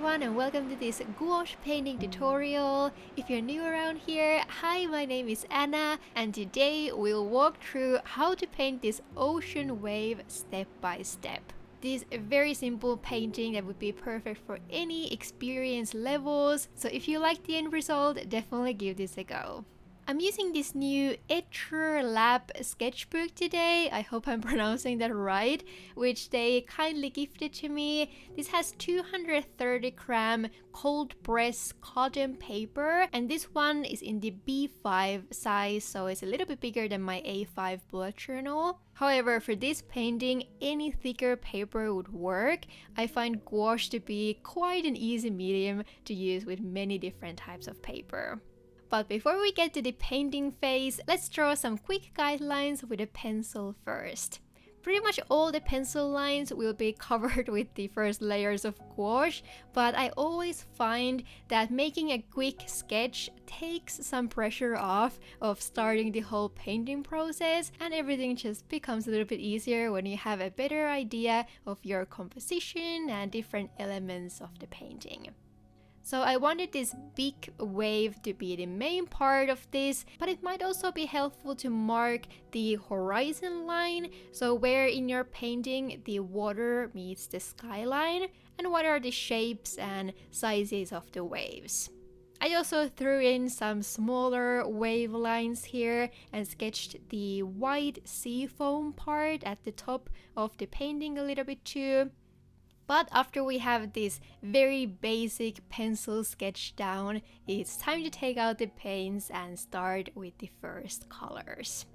everyone and welcome to this gouache painting tutorial. If you're new around here, hi, my name is Anna and today we'll walk through how to paint this ocean wave step by step. This is a very simple painting that would be perfect for any experience levels, so if you like the end result, definitely give this a go. I'm using this new Etchr lab sketchbook today, I hope I'm pronouncing that right, which they kindly gifted to me. This has 230 gram cold press cotton paper, and this one is in the B5 size, so it's a little bit bigger than my A5 bullet journal. However, for this painting, any thicker paper would work. I find gouache to be quite an easy medium to use with many different types of paper. But before we get to the painting phase, let's draw some quick guidelines with a pencil first. Pretty much all the pencil lines will be covered with the first layers of gouache, but I always find that making a quick sketch takes some pressure off of starting the whole painting process, and everything just becomes a little bit easier when you have a better idea of your composition and different elements of the painting. So I wanted this big wave to be the main part of this, but it might also be helpful to mark the horizon line, so where in your painting the water meets the skyline, and what are the shapes and sizes of the waves. I also threw in some smaller wave lines here and sketched the white sea foam part at the top of the painting a little bit too. But after we have this very basic pencil sketch down, it's time to take out the paints and start with the first colors.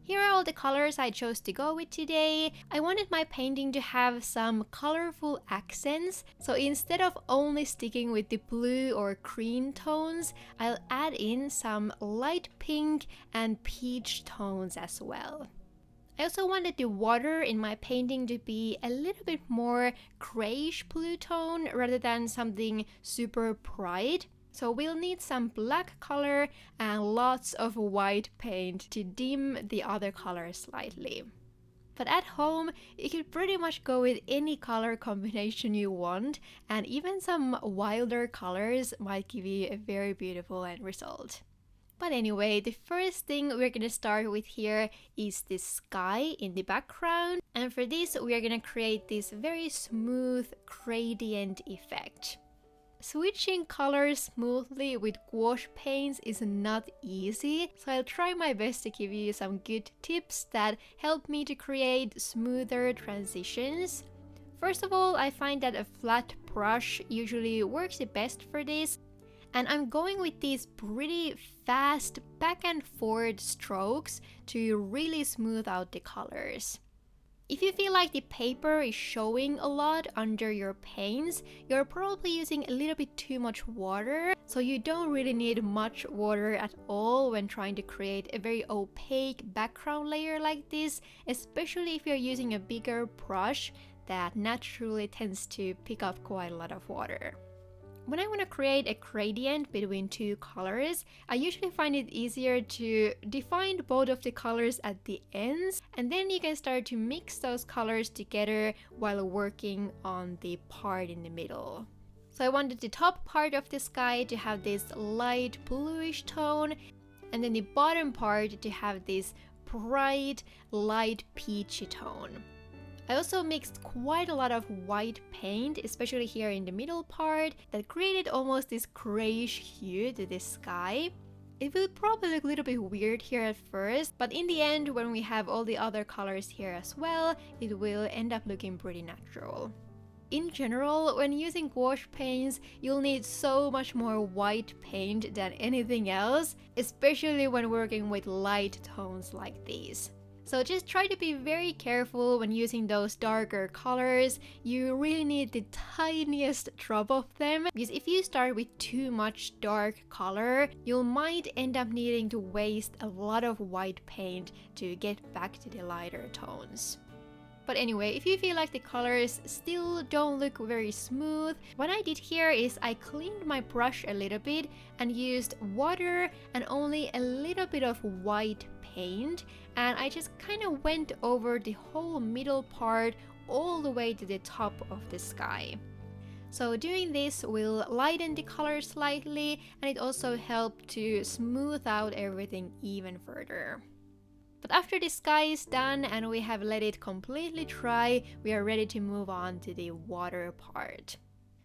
Here are all the colors I chose to go with today. I wanted my painting to have some colorful accents, so instead of only sticking with the blue or green tones, I'll add in some light pink and peach tones as well. I also wanted the water in my painting to be a little bit more grayish blue tone rather than something super bright. So we'll need some black color and lots of white paint to dim the other colors slightly. But at home, you could pretty much go with any color combination you want, and even some wilder colors might give you a very beautiful end result. But anyway, the first thing we're going to start with here is the sky in the background. And for this, we are going to create this very smooth gradient effect. Switching colors smoothly with gouache paints is not easy, so I'll try my best to give you some good tips that help me to create smoother transitions. First of all, I find that a flat brush usually works the best for this. And I'm going with these pretty fast back and forth strokes to really smooth out the colors. If you feel like the paper is showing a lot under your paints, you're probably using a little bit too much water, so you don't really need much water at all when trying to create a very opaque background layer like this, especially if you're using a bigger brush that naturally tends to pick up quite a lot of water. When I want to create a gradient between two colors, I usually find it easier to define both of the colors at the ends, and then you can start to mix those colors together while working on the part in the middle. So I wanted the top part of the sky to have this light bluish tone, and then the bottom part to have this bright light peachy tone. I also mixed quite a lot of white paint, especially here in the middle part, that created almost this grayish hue to the sky. It will probably look a little bit weird here at first, but in the end, when we have all the other colors here as well, it will end up looking pretty natural. In general, when using gouache paints, you'll need so much more white paint than anything else, especially when working with light tones like these. So just try to be very careful when using those darker colors. You really need the tiniest drop of them, because if you start with too much dark color, you might end up needing to waste a lot of white paint to get back to the lighter tones. But anyway, if you feel like the colors still don't look very smooth, what I did here is I cleaned my brush a little bit and used water and only a little bit of white paint, and I just kind of went over the whole middle part all the way to the top of the sky. So doing this will lighten the color slightly, and it also helps to smooth out everything even further. But after the sky is done and we have let it completely dry, we are ready to move on to the water part.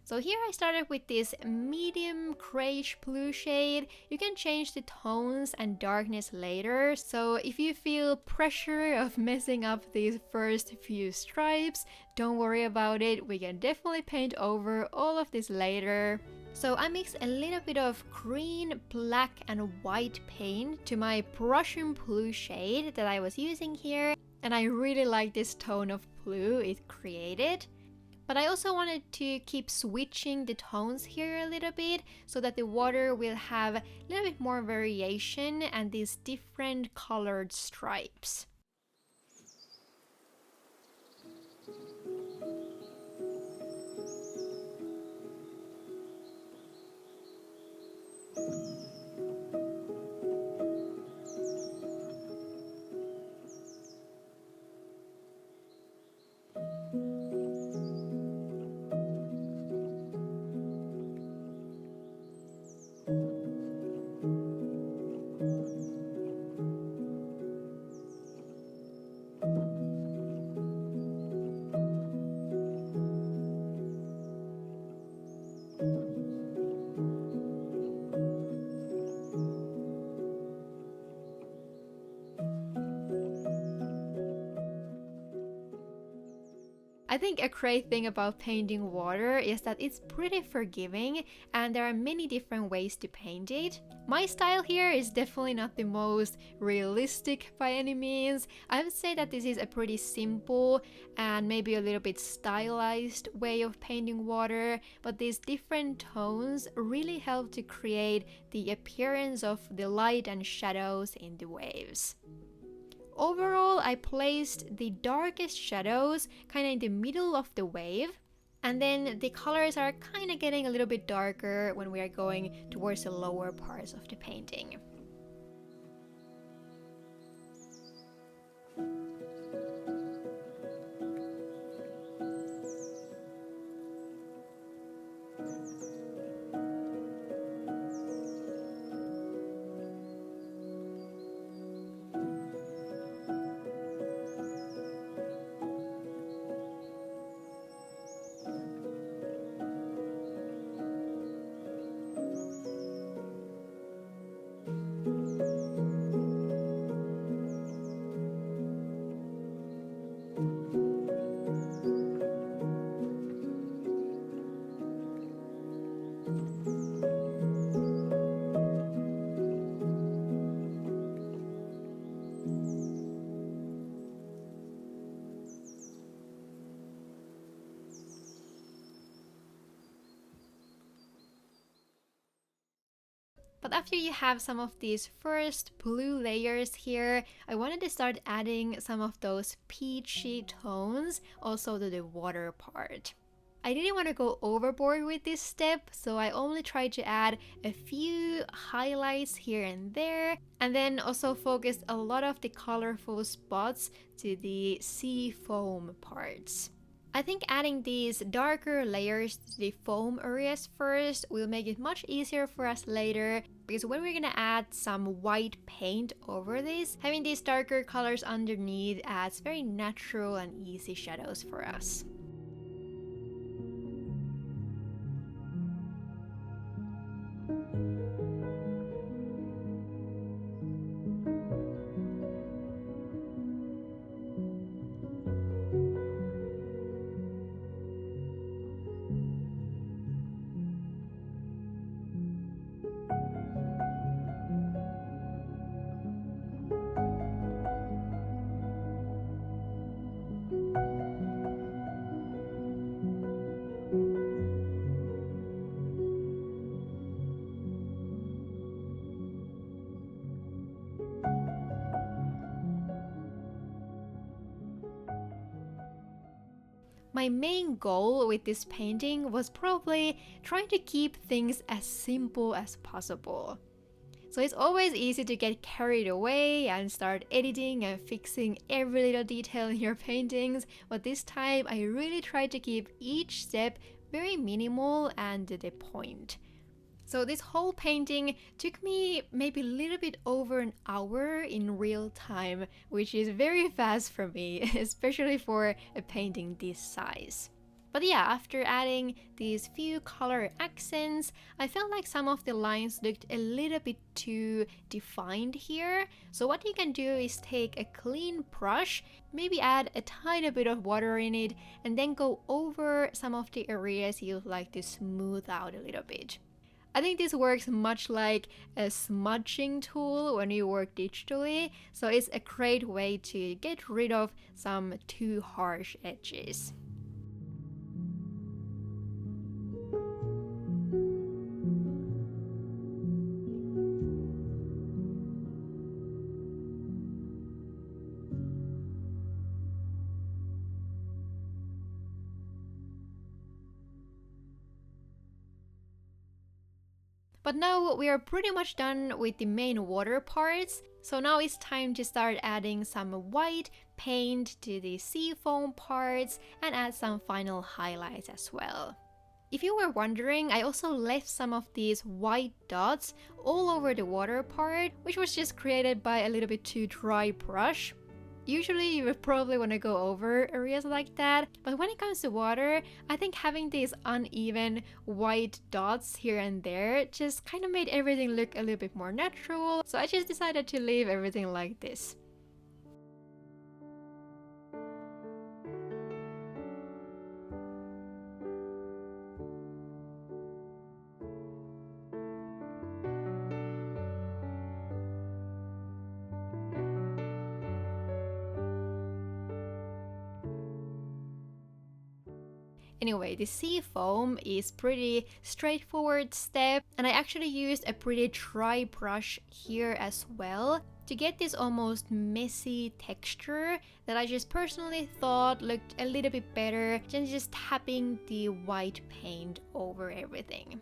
So here I started with this medium grayish blue shade. You can change the tones and darkness later, so if you feel pressure of messing up these first few stripes, don't worry about it, we can definitely paint over all of this later. So I mixed a little bit of green, black and white paint to my Prussian Blue shade that I was using here, and I really like this tone of blue it created. But I also wanted to keep switching the tones here a little bit so that the water will have a little bit more variation and these different colored stripes. I think a great thing about painting water is that it's pretty forgiving and there are many different ways to paint it. My style here is definitely not the most realistic by any means. I would say that this is a pretty simple and maybe a little bit stylized way of painting water, but these different tones really help to create the appearance of the light and shadows in the waves. Overall, I placed the darkest shadows kind of in the middle of the wave, and then the colors are kind of getting a little bit darker when we are going towards the lower parts of the painting. But after you have some of these first blue layers here, I wanted to start adding some of those peachy tones also to the water part. I didn't want to go overboard with this step, so I only tried to add a few highlights here and there, and then also focused a lot of the colorful spots to the sea foam parts. I think adding these darker layers to the foam areas first will make it much easier for us later, because when we're gonna add some white paint over this, having these darker colors underneath adds very natural and easy shadows for us. My main goal with this painting was probably trying to keep things as simple as possible. So it's always easy to get carried away and start editing and fixing every little detail in your paintings, but this time I really tried to keep each step very minimal and to the point. So this whole painting took me maybe a little bit over an hour in real time, which is very fast for me, especially for a painting this size. But yeah, after adding these few color accents, I felt like some of the lines looked a little bit too defined here. So what you can do is take a clean brush, maybe add a tiny bit of water in it, and then go over some of the areas you'd like to smooth out a little bit. I think this works much like a smudging tool when you work digitally, so it's a great way to get rid of some too harsh edges. But now we are pretty much done with the main water parts, so now it's time to start adding some white paint to the seafoam parts and add some final highlights as well. If you were wondering, I also left some of these white dots all over the water part, which was just created by a little bit too dry brush. Usually you would probably want to go over areas like that, but when it comes to water, I think having these uneven white dots here and there just kind of made everything look a little bit more natural, so I just decided to leave everything like this. Anyway, the seafoam is pretty straightforward step, and I actually used a pretty dry brush here as well to get this almost messy texture that I just personally thought looked a little bit better than just tapping the white paint over everything.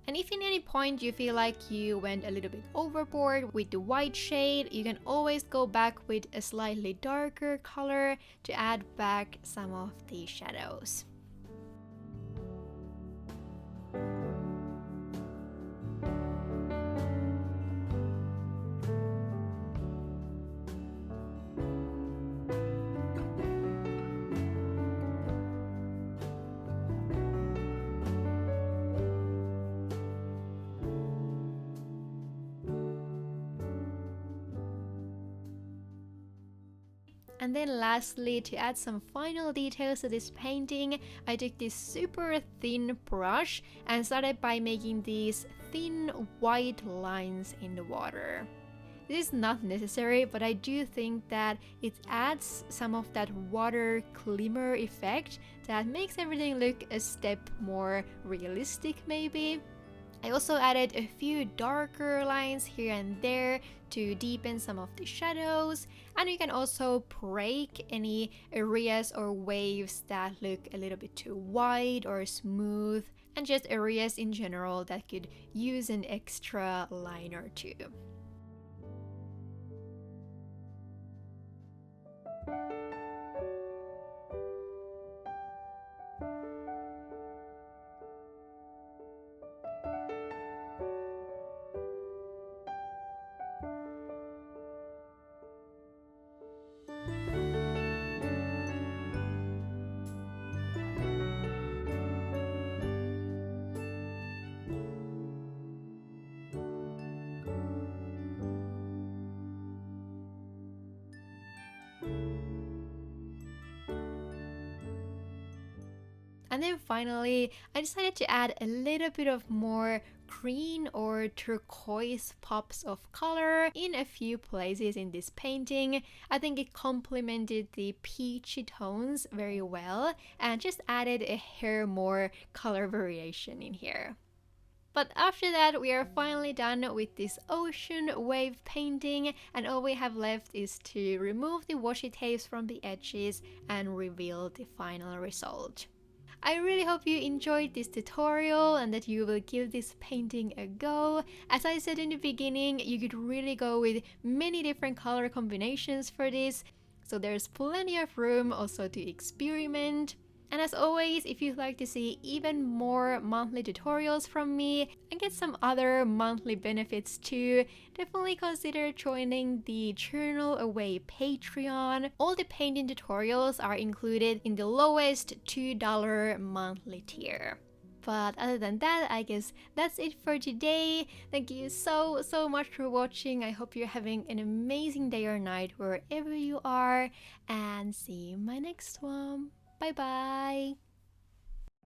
And if in any point you feel like you went a little bit overboard with the white shade, you can always go back with a slightly darker color to add back some of the shadows. And then lastly, to add some final details to this painting, I took this super thin brush and started by making these thin white lines in the water. This is not necessary, but I do think that it adds some of that water glimmer effect that makes everything look a step more realistic maybe. I also added a few darker lines here and there to deepen some of the shadows, and you can also break any areas or waves that look a little bit too wide or smooth, and just areas in general that could use an extra line or two. And then finally, I decided to add a little bit of more green or turquoise pops of color in a few places in this painting. I think it complemented the peachy tones very well and just added a hair more color variation in here. But after that, we are finally done with this ocean wave painting, and all we have left is to remove the washi tapes from the edges and reveal the final result. I really hope you enjoyed this tutorial and that you will give this painting a go. As I said in the beginning, you could really go with many different color combinations for this, so there's plenty of room also to experiment. And as always, if you'd like to see even more monthly tutorials from me and get some other monthly benefits too, definitely consider joining the Journal Away Patreon. All the painting tutorials are included in the lowest $2 monthly tier. But other than that, I guess that's it for today. Thank you so much for watching. I hope you're having an amazing day or night wherever you are, and see you in my next one. Bye bye!